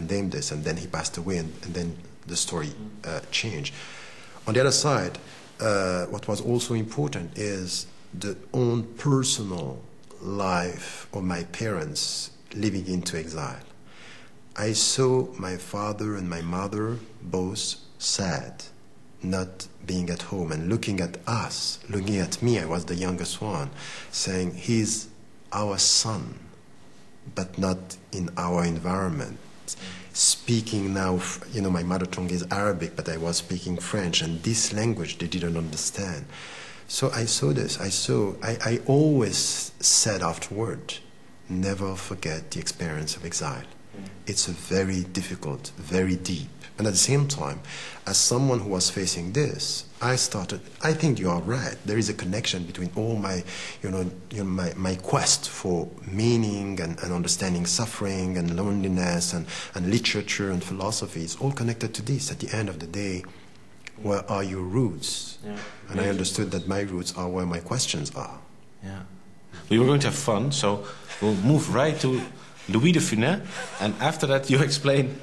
condemned this, and then he passed away, and then the story changed. On the other side, what was also important is the own personal life of my parents living into exile. I saw my father and my mother both sad, not being at home, and looking at us, looking at me, I was the youngest one, saying, he's our son, but not in our environment. Speaking now, my mother tongue is Arabic, but I was speaking French, and this language they didn't understand. So I saw this. I always said afterward, never forget the experience of exile. It's a very difficult, very deep. And at the same time, as someone who was facing this, I think you are right. There is a connection between all my, my quest for meaning and understanding suffering and loneliness and literature and philosophy. It's all connected to this. At the end of the day, where are your roots? Yeah. And I understood that my roots are where my questions are. Yeah. We were going to have fun, so we'll move right to Louis de Funès, and after that you explain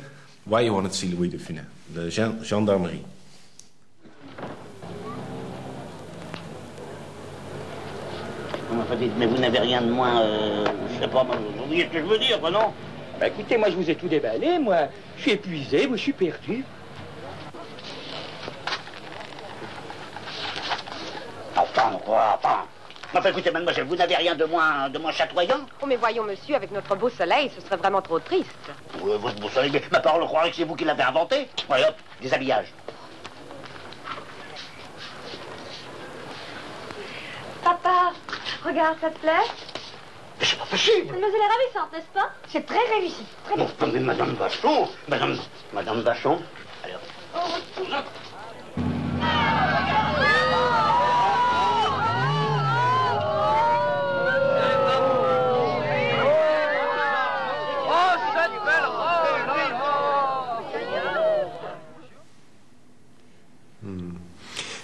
why you wanted to see Louis de Funès, the gendarmerie. Mais vous n'avez rien de moins, je sais pas, vous voyez ce que je veux dire, non? Bah écoutez, moi je vous ai tout déballé, moi je suis épuisé, moi je suis perdu. Enfin, écoutez, mademoiselle, vous n'avez rien de moins chatoyant? Oh, mais voyons, monsieur, avec notre beau soleil, ce serait vraiment trop triste. Votre beau soleil, mais ma parole, croirait que c'est vous qui l'avez inventé. Allez, hop, déshabillage. Papa, regarde, ça te plaît? Mais c'est pas possible. Mademoiselle est ravissante, n'est-ce pas? C'est très réussi, très bien. Non, mais Madame Vachon, Madame Vachon, allez, hop. Oh,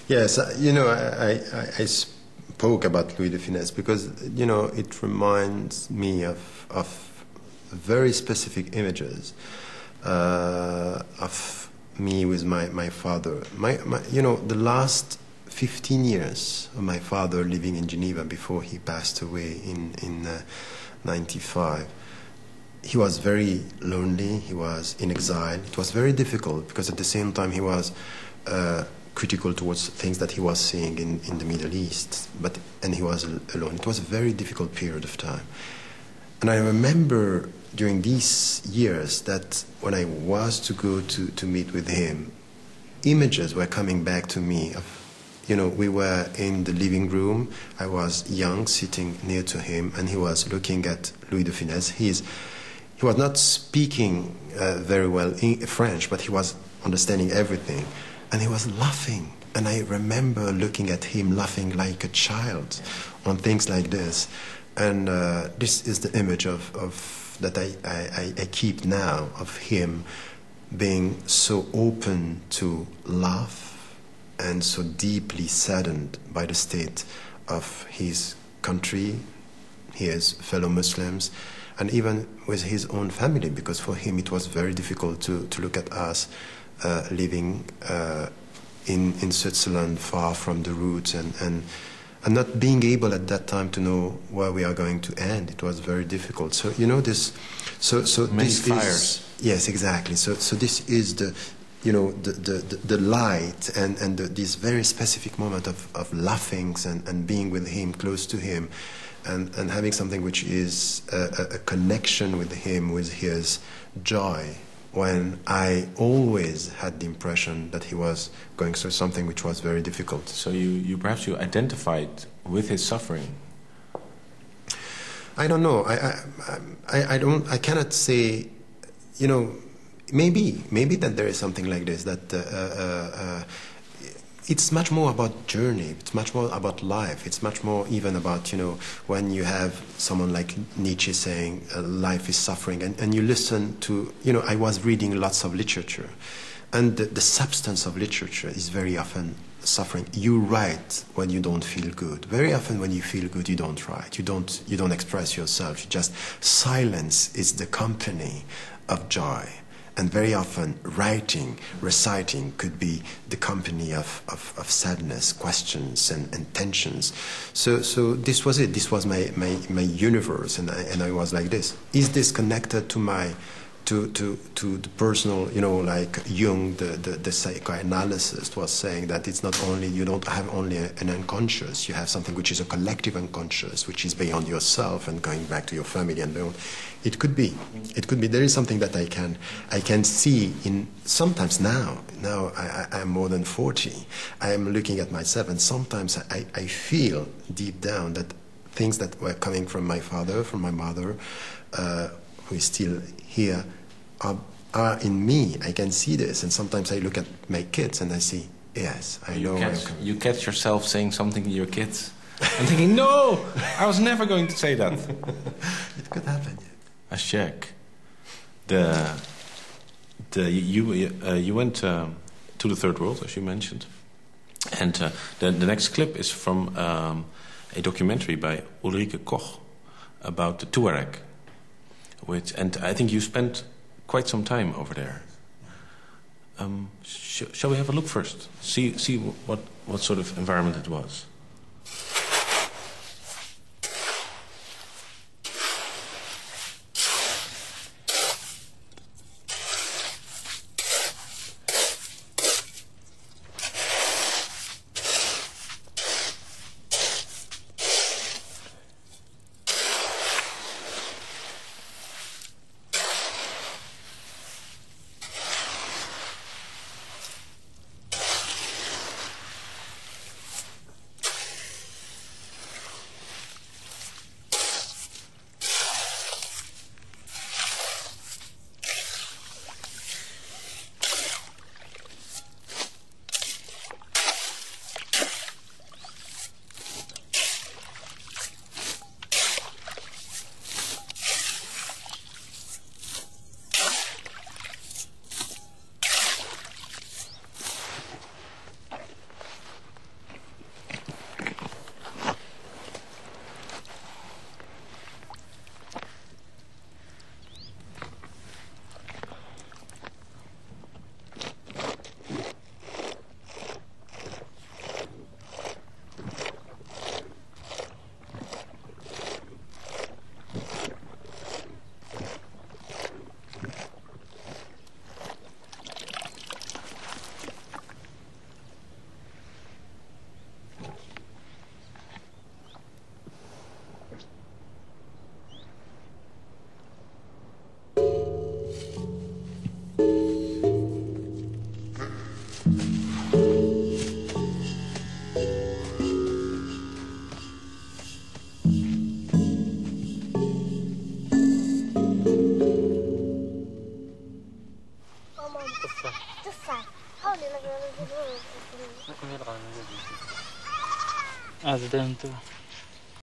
Yes, I spoke about Louis de Funès because, it reminds me of very specific images of me with my father. The last 15 years of my father living in Geneva before he passed away in 95, he was very lonely, he was in exile. It was very difficult because at the same time he was critical towards things that he was seeing in the Middle East, and he was alone. It was a very difficult period of time. And I remember during these years that when I was to go to meet with him, images were coming back to me of, we were in the living room, I was young, sitting near to him, and he was looking at Louis de Funès. He was not speaking very well French, but he was understanding everything. And he was laughing. And I remember looking at him laughing like a child on things like this. And this is the image of that I keep now of him being so open to laugh and so deeply saddened by the state of his country, his fellow Muslims, and even with his own family, because for him it was very difficult to look at us living in Switzerland, far from the roots, and not being able at that time to know where we are going to end. It was very difficult. So this. So many this fires. Yes, exactly. So this is the light and this very specific moment of laughing and being with him, close to him, and having something which is a connection with him, with his joy, when I always had the impression that he was going through something which was very difficult. So you perhaps identified with his suffering? I don't know. I cannot say, maybe that there is something like this, that it's much more about journey, it's much more about life, it's much more even about, when you have someone like Nietzsche saying life is suffering, and you listen to, I was reading lots of literature, and the substance of literature is very often suffering. You write when you don't feel good. Very often when you feel good, you don't write, you don't express yourself, you just silence is the company of joy. And very often, writing, reciting could be the company of sadness, questions, and tensions. So this was it. This was my universe, and I was like this. Is this connected to my to the personal? You know, like Jung, the psychoanalyst, was saying that it's not only, you don't have only an unconscious. You have something which is a collective unconscious, which is beyond yourself and going back to your family and beyond. It could be. There is something that I can see in sometimes now. Now I'm more than 40. I am looking at myself, and sometimes I feel deep down that things that were coming from my father, from my mother, who is still here, are in me. I can see this, and sometimes I look at my kids and I see, yes, I know. You catch yourself saying something to your kids, and thinking, no, I was never going to say that. It could happen. Yeah. Ashek, you went to the third world, as you mentioned, and the next clip is from a documentary by Ulrike Koch about the Tuareg, and I think you spent quite some time over there. Shall we have a look first? See what sort of environment it was. أزدنت